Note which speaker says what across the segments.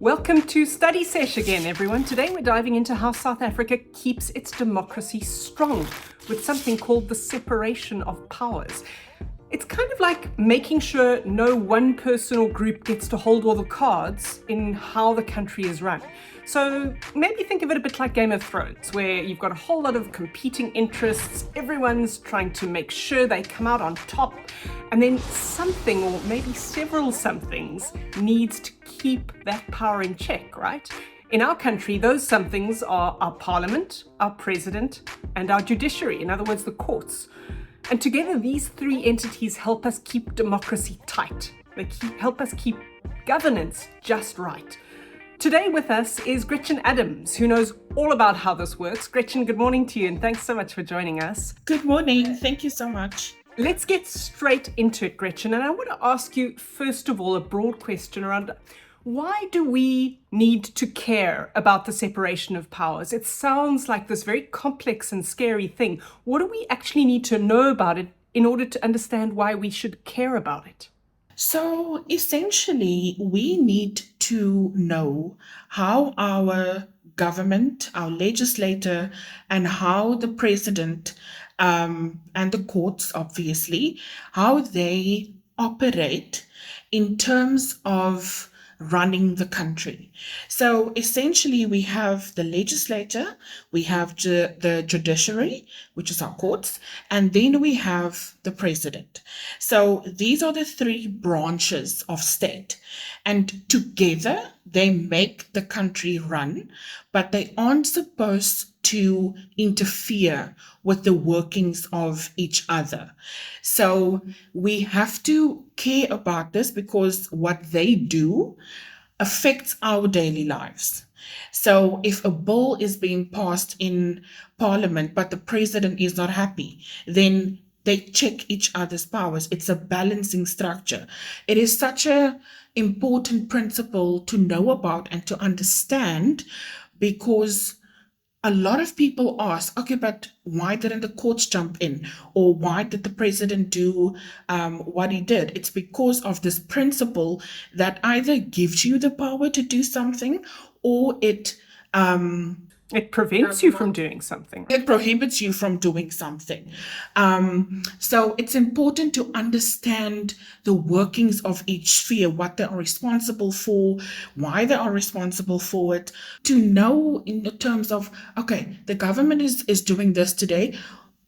Speaker 1: Welcome to Study Sesh again, everyone. Today we're diving into how South Africa keeps its democracy strong with something called the separation of powers. It's kind of like making sure no one person or group gets to hold all the cards in how the country is run. So maybe think of it a bit like Game of Thrones, where you've got a whole lot of competing interests, everyone's trying to make sure they come out on top, and then something, or maybe several somethings, needs to keep that power in check, right? In our country, those somethings are our parliament, our president, and our judiciary, in other words, the courts. And together, these three entities help us keep democracy tight. They help us keep governance just right. Today with us is Gretchen Adams, who knows all about how this works. Gretchen, good morning to you, and thanks so much for joining us.
Speaker 2: Good morning. Thank you so much.
Speaker 1: Let's get straight into it, Gretchen. And I want to ask you, first of all, a broad question around why do we need to care about the separation of powers? It sounds like this very complex and scary thing. What do we actually need to know about it in order to understand why we should care about it?
Speaker 2: So essentially, we need to know how our government, our legislator, and how the president and the courts, obviously, how they operate in terms of running the country. So essentially, we have the legislature, we have the judiciary, which is our courts, and then we have the president. So these are the three branches of state, and together they make the country run, but they aren't supposed to interfere with the workings of each other. So we have to care about this because what they do affects our daily lives. So if a bill is being passed in parliament, but the president is not happy, then they check each other's powers. It's a balancing structure. It is such an important principle to know about and to understand, because a lot of people ask, okay, but why didn't the courts jump in? Or why did the president do what he did? It's because of this principle that either gives you the power to do something, or it
Speaker 1: prevents you from doing something.
Speaker 2: It prohibits you from doing something. So it's important to understand the workings of each sphere, what they are responsible for, why they are responsible for it, to know in the terms of, okay, the government is doing this today.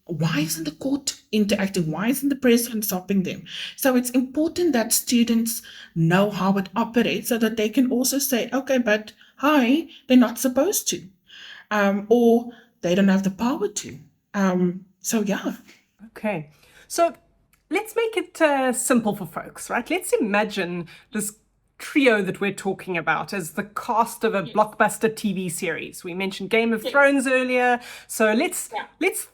Speaker 2: Why isn't the court interacting? Why isn't the president stopping them? So it's important that students know how it operates so that they can also say, okay, but hi, they're not supposed to. Or they don't have the power to. So yeah.
Speaker 1: Okay. So let's make it simple for folks, right? Let's imagine this trio that we're talking about as the cast of a blockbuster TV series. We mentioned Game of Thrones earlier. So let's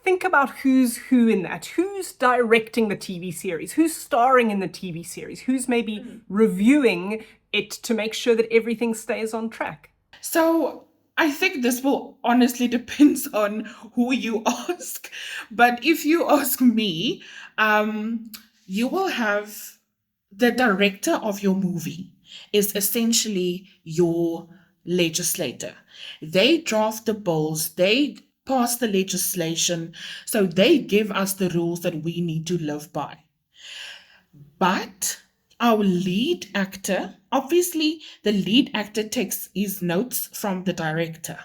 Speaker 1: think about who's who in that. Who's directing the TV series? Who's starring in the TV series? Who's maybe reviewing it to make sure that everything stays on track?
Speaker 2: So I think this will honestly depends on who you ask. But if you ask me, you will have the director of your movie is essentially your legislator. They draft the bills, they pass the legislation, so they give us the rules that we need to live by. But our lead actor, obviously, the lead actor takes his notes from the director,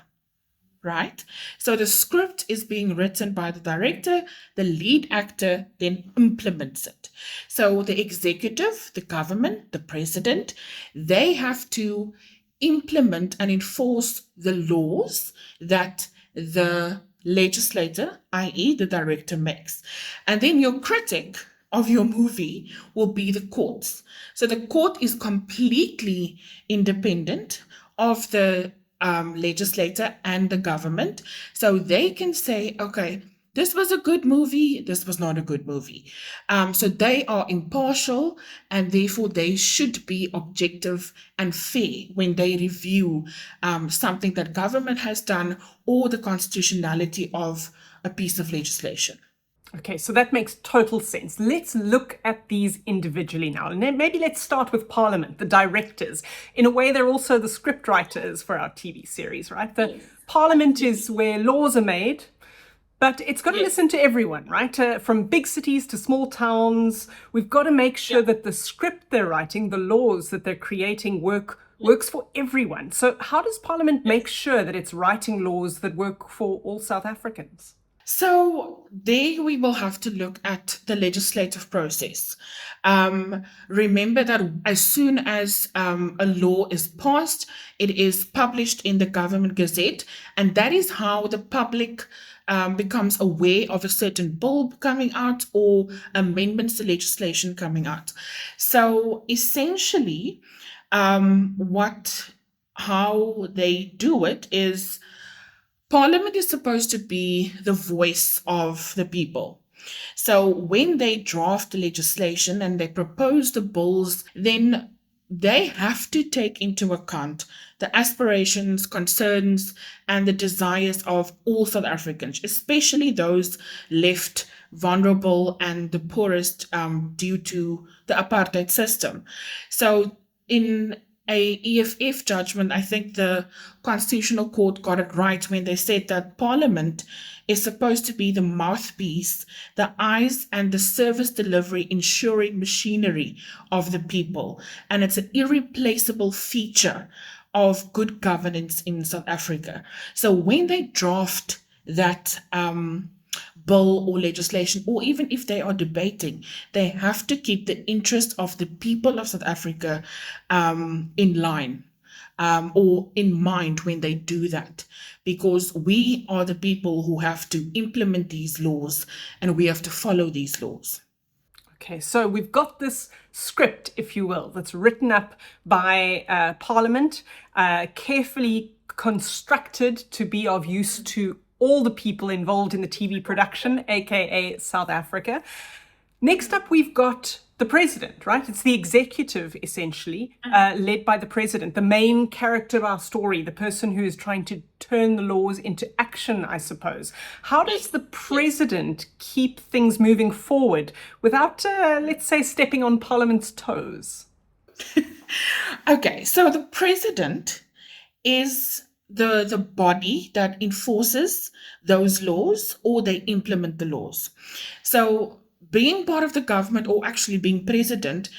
Speaker 2: right? So the script is being written by the director, the lead actor then implements it. So the executive, the government, the president, they have to implement and enforce the laws that the legislator, i.e. the director, makes. And then your critic of your movie will be the courts. So the court is completely independent of the legislator and the government. So they can say, okay, this was a good movie, this was not a good movie. So they are impartial, and therefore they should be objective and fair when they review something that government has done or the constitutionality of a piece of legislation.
Speaker 1: Okay, so that makes total sense. Let's look at these individually now. And then maybe let's start with Parliament, the directors. In a way, they're also the script writers for our TV series, right? The Parliament is where laws are made, but it's got to listen to everyone, right? From big cities to small towns. We've got to make sure that the script they're writing, the laws that they're creating works for everyone. So how does Parliament make sure that it's writing laws that work for all South Africans?
Speaker 2: So there we will have to look at the legislative process. Remember that as soon as a law is passed, it is published in the Government Gazette, and that is how the public becomes aware of a certain bill coming out or amendments to legislation coming out. So essentially, how they do it is Parliament is supposed to be the voice of the people. So when they draft the legislation and they propose the bills, then they have to take into account the aspirations, concerns, and the desires of all South Africans, especially those left vulnerable and the poorest due to the apartheid system. So in a EFF judgment, I think the Constitutional Court got it right when they said that Parliament is supposed to be the mouthpiece, the eyes, and the service delivery ensuring machinery of the people. And it's an irreplaceable feature of good governance in South Africa. So when they draft that bill or legislation, or even if they are debating, they have to keep the interest of the people of South Africa in line or in mind when they do that, because we are the people who have to implement these laws and we have to follow these laws.
Speaker 1: Okay, so we've got this script, if you will, that's written up by Parliament, carefully constructed to be of use to all the people involved in the TV production, aka South Africa. Next up, we've got the president, right? It's the executive, essentially, led by the president, the main character of our story, the person who is trying to turn the laws into action, I suppose. How does the president keep things moving forward without, let's say, stepping on Parliament's toes?
Speaker 2: Okay, so the president is the body that enforces those laws or they implement the laws. So being part of the government or actually being president,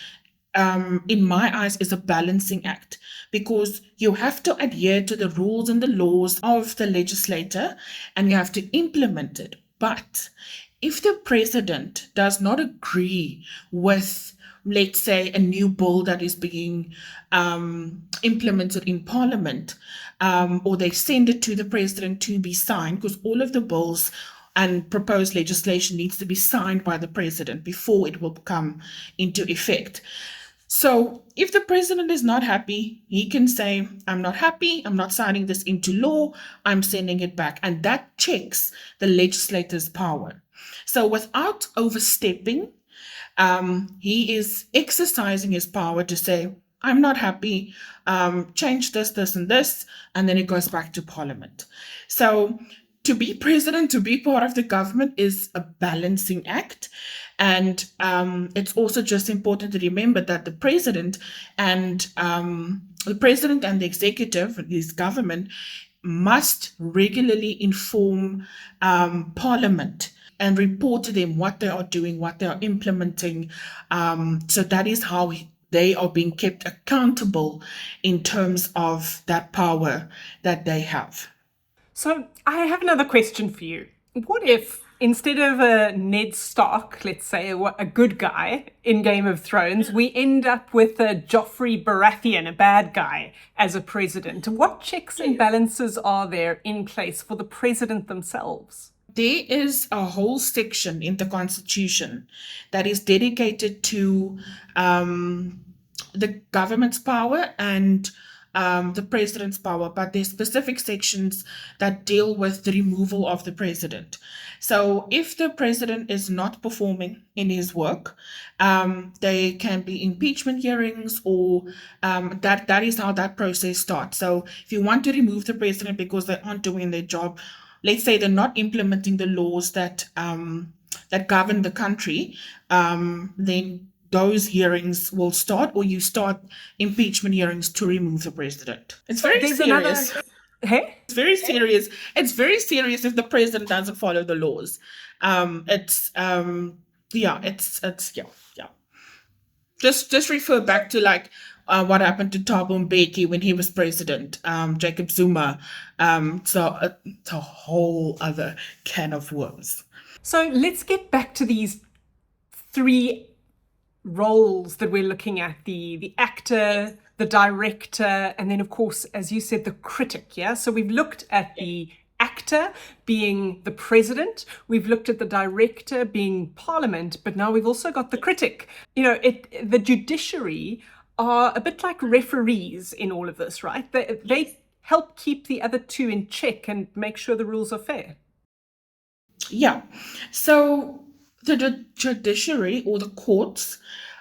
Speaker 2: in my eyes, is a balancing act because you have to adhere to the rules and the laws of the legislator and you have to implement it. But if the president does not agree with, let's say, a new bill that is being implemented in Parliament, or they send it to the president to be signed, because all of the bills and proposed legislation needs to be signed by the president before it will come into effect. So if the president is not happy, he can say, I'm not happy, I'm not signing this into law, I'm sending it back. And that checks the legislator's power. So without overstepping, he is exercising his power to say, I'm not happy, change this, this, and this, and then it goes back to Parliament. So to be president, to be part of the government is a balancing act. And it's also just important to remember that the president and the executive, his government, must regularly inform Parliament and report to them what they are doing, what they are implementing. So that is how they are being kept accountable in terms of that power that they have.
Speaker 1: So I have another question for you. What if instead of Ned Stark, let's say a good guy in Game of Thrones, we end up with a Joffrey Baratheon, a bad guy, as a president? What checks and balances are there in place for the president themselves?
Speaker 2: There is a whole section in the Constitution that is dedicated to the government's power and the president's power, but there's specific sections that deal with the removal of the president. So if the president is not performing in his work, there can be impeachment hearings, or that is how that process starts. So if you want to remove the president because they aren't doing their job, let's say they're not implementing the laws that that govern the country, then those hearings will start, or you start impeachment hearings to remove the president. It's very
Speaker 1: There's another.
Speaker 2: serious.
Speaker 1: Hey?
Speaker 2: It's very serious. It's very serious if the president doesn't follow the laws. It's yeah, it's yeah, yeah. Just refer back to like what happened to Thabo Mbeki when he was president, Jacob Zuma. So it's a whole other can of worms.
Speaker 1: So let's get back to these three roles that we're looking at: the actor, the director, and then of course, as you said, the critic. Yeah. So we've looked at the actor being the president, we've looked at the director being parliament, but now we've also got the critic. You know, the judiciary are a bit like referees in all of this, right? They help keep the other two in check and make sure the rules are fair.
Speaker 2: Yeah. So the judiciary or the courts,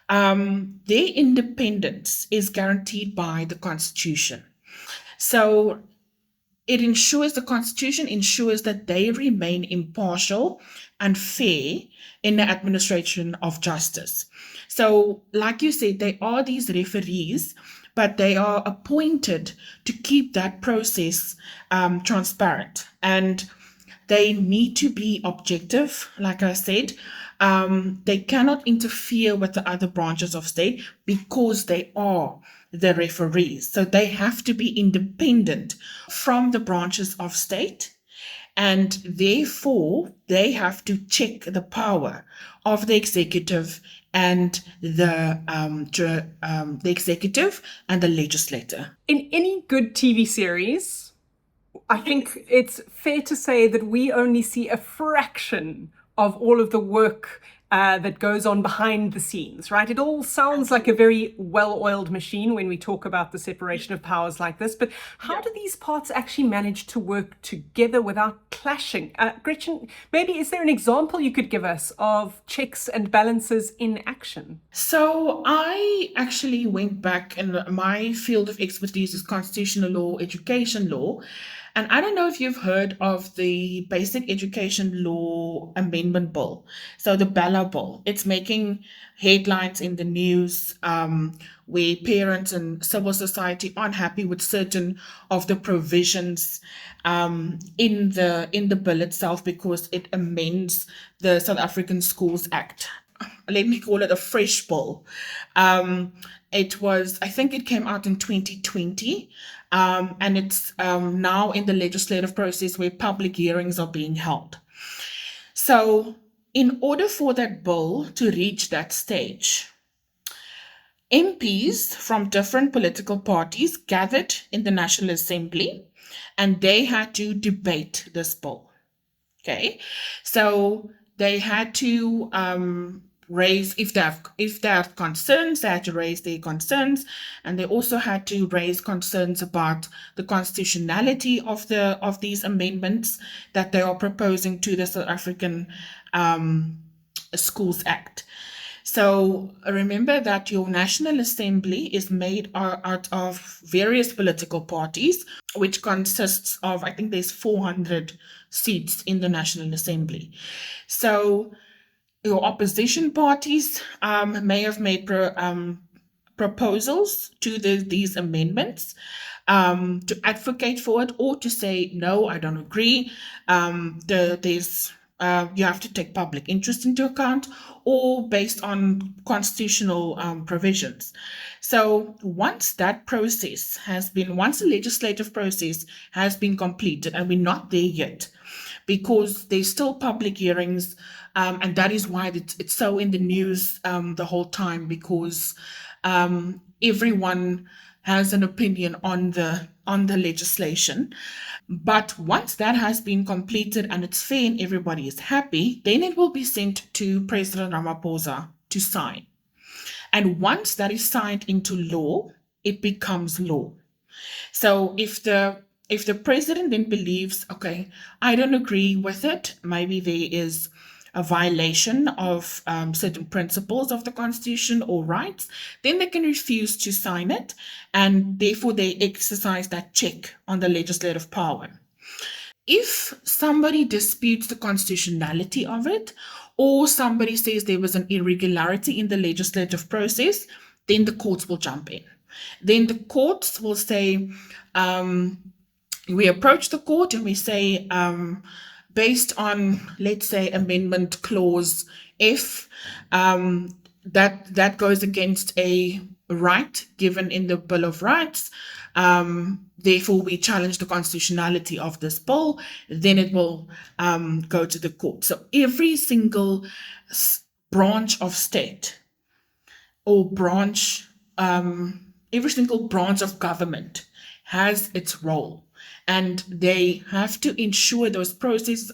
Speaker 2: their independence is guaranteed by the Constitution. So the Constitution ensures that they remain impartial and fair in the administration of justice. So, like you said, they are these referees, but they are appointed to keep that process transparent. And they need to be objective, like I said. They cannot interfere with the other branches of state because they are the referees. So they have to be independent from the branches of state. And therefore, they have to check the power of the executive and the executive and the legislator.
Speaker 1: In any good TV series, I think it's fair to say that we only see a fraction of all of the work that goes on behind the scenes, right? It all sounds like a very well-oiled machine when we talk about the separation of powers like this, but how do these parts actually manage to work together without clashing? Gretchen, maybe is there an example you could give us of checks and balances in action?
Speaker 2: So I actually went back, and my field of expertise is constitutional law, education law. And I don't know if you've heard of the Basic Education Law Amendment Bill. So the Bella Bill, it's making headlines in the news where parents and civil society aren't happy with certain of the provisions in the bill itself because it amends the South African Schools Act. Let me call it a fresh bill. I think it came out in 2020, and it's now in the legislative process where public hearings are being held. So, in order for that bill to reach that stage, MPs from different political parties gathered in the National Assembly and they had to debate this bill. Okay, so they had to raise, if they have concerns, they had to raise their concerns, and they also had to raise concerns about the constitutionality of these amendments that they are proposing to the South African Schools Act. So remember that your National Assembly is made out of various political parties, which consists of, I think there's 400 seats in the National Assembly. So your opposition parties may have made proposals to these amendments to advocate for it, or to say, no, I don't agree. You have to take public interest into account, or based on constitutional provisions. So once the legislative process has been completed, and we're not there yet, because there's still public hearings, and that is why it's so in the news the whole time, because everyone has an opinion on the legislation. But once that has been completed and it's fair and everybody is happy, then it will be sent to President Ramaphosa to sign. And once that is signed into law, it becomes law. So if the president then believes, okay, I don't agree with it, maybe there is a violation of certain principles of the Constitution or rights, then they can refuse to sign it, and therefore they exercise that check on the legislative power. If somebody disputes the constitutionality of it, or somebody says there was an irregularity in the legislative process, then the courts will jump in. Then the courts will say, we approach the court and we say, based on, let's say, amendment clause F, that goes against a right given in the Bill of Rights. Therefore, we challenge the constitutionality of this bill. Then it will go to the court. So every single branch of state or branch, every single branch of government has its role, and they have to ensure those processes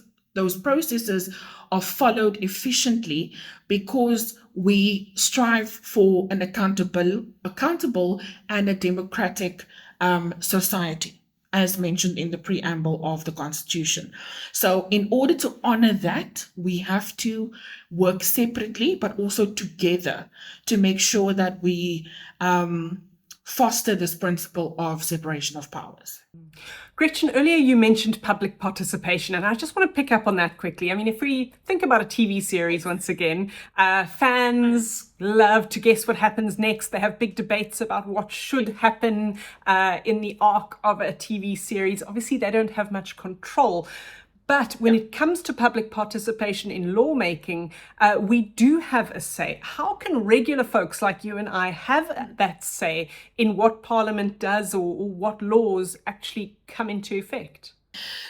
Speaker 2: are followed efficiently, because we strive for an accountable and a democratic society, as mentioned in the preamble of the Constitution. So in order to honor that, we have to work separately, but also together, to make sure that we foster this principle of separation of powers.
Speaker 1: Gretchen, earlier you mentioned public participation, and I just want to pick up on that quickly. I mean, if we think about a TV series once again, fans love to guess what happens next. They have big debates about what should happen in the arc of a TV series. Obviously, they don't have much control. But when it comes to public participation in lawmaking, we do have a say. How can regular folks like you and I have that say in what Parliament does, or what laws actually come into effect?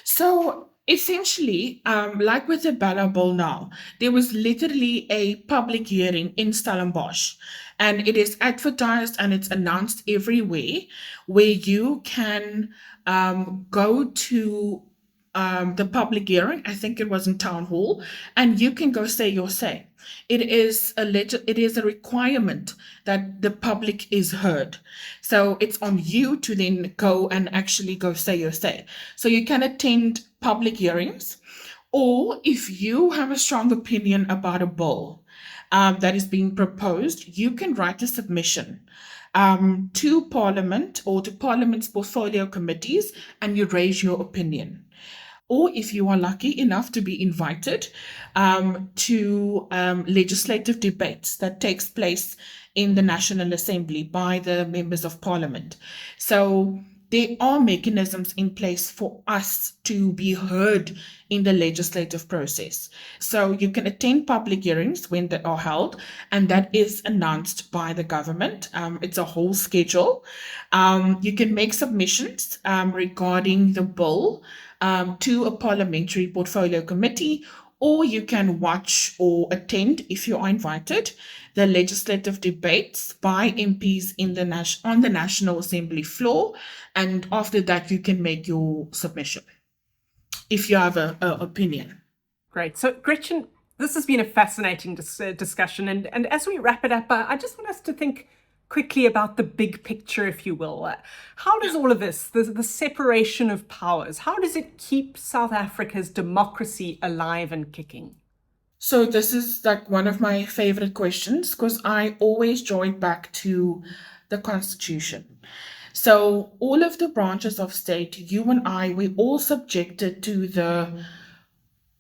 Speaker 2: So essentially, like with the Bella Bill now, there was literally a public hearing in Stellenbosch, and it is advertised and it's announced everywhere, where you can go to the public hearing. I think it was in Town Hall, and you can go say your say. It is a requirement that the public is heard. So it's on you to then go and actually go say your say. So you can attend public hearings, or if you have a strong opinion about a bill that is being proposed, you can write a submission to Parliament or to Parliament's portfolio committees, and you raise your opinion. Or if you are lucky enough to be invited to legislative debates that takes place in the National Assembly by the members of Parliament. So there are mechanisms in place for us to be heard in the legislative process. So you can attend public hearings when they are held, and that is announced by the government. It's a whole schedule. You can make submissions regarding the bill to a parliamentary portfolio committee, or you can watch or attend, if you are invited, the legislative debates by MPs on the National Assembly floor, and after that you can make your submission if you have an opinion.
Speaker 1: Great. So Gretchen, this has been a fascinating discussion, and as we wrap it up, I just want us to think quickly about the big picture, if you will. How does all of this, the separation of powers, how does it keep South Africa's democracy alive and kicking?
Speaker 2: So this is like one of my favorite questions, because I always draw it back to the Constitution. So all of the branches of state, you and I, we're all subjected to the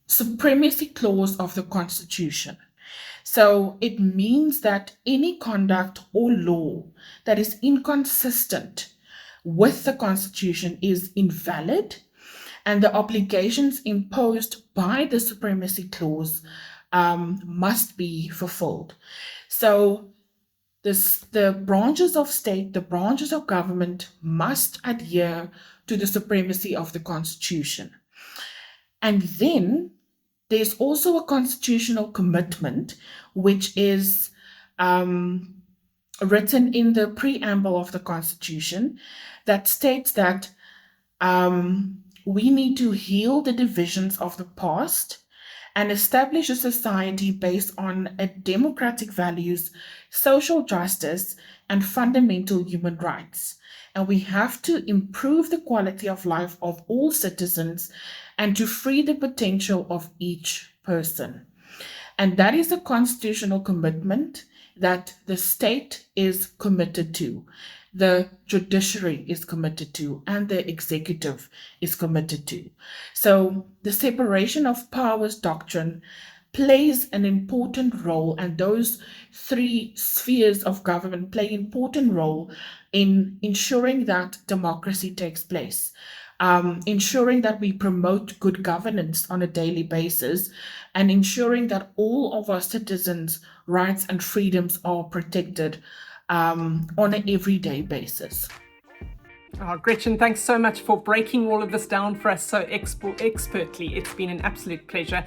Speaker 2: supremacy clause of the Constitution. So it means that any conduct or law that is inconsistent with the Constitution is invalid, and the obligations imposed by the supremacy clause must be fulfilled. So the branches of state, the branches of government must adhere to the supremacy of the Constitution. And then there's also a constitutional commitment, which is written in the preamble of the Constitution, that states that we need to heal the divisions of the past and establish a society based on democratic values, social justice, and fundamental human rights. And we have to improve the quality of life of all citizens and to free the potential of each person. And that is a constitutional commitment that the state is committed to, the judiciary is committed to, and the executive is committed to. So the separation of powers doctrine plays an important role, and those three spheres of government play an important role in ensuring that democracy takes place, ensuring that we promote good governance on a daily basis, and ensuring that all of our citizens' rights and freedoms are protected on an everyday basis.
Speaker 1: Oh, Gretchen, thanks so much for breaking all of this down for us so expertly. It's been an absolute pleasure.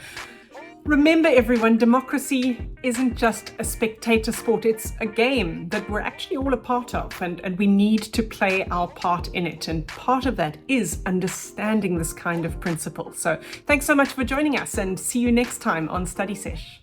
Speaker 1: Remember, everyone, democracy isn't just a spectator sport. It's a game that we're actually all a part of, and we need to play our part in it. And part of that is understanding this kind of principle. So thanks so much for joining us, and see you next time on Study Sesh.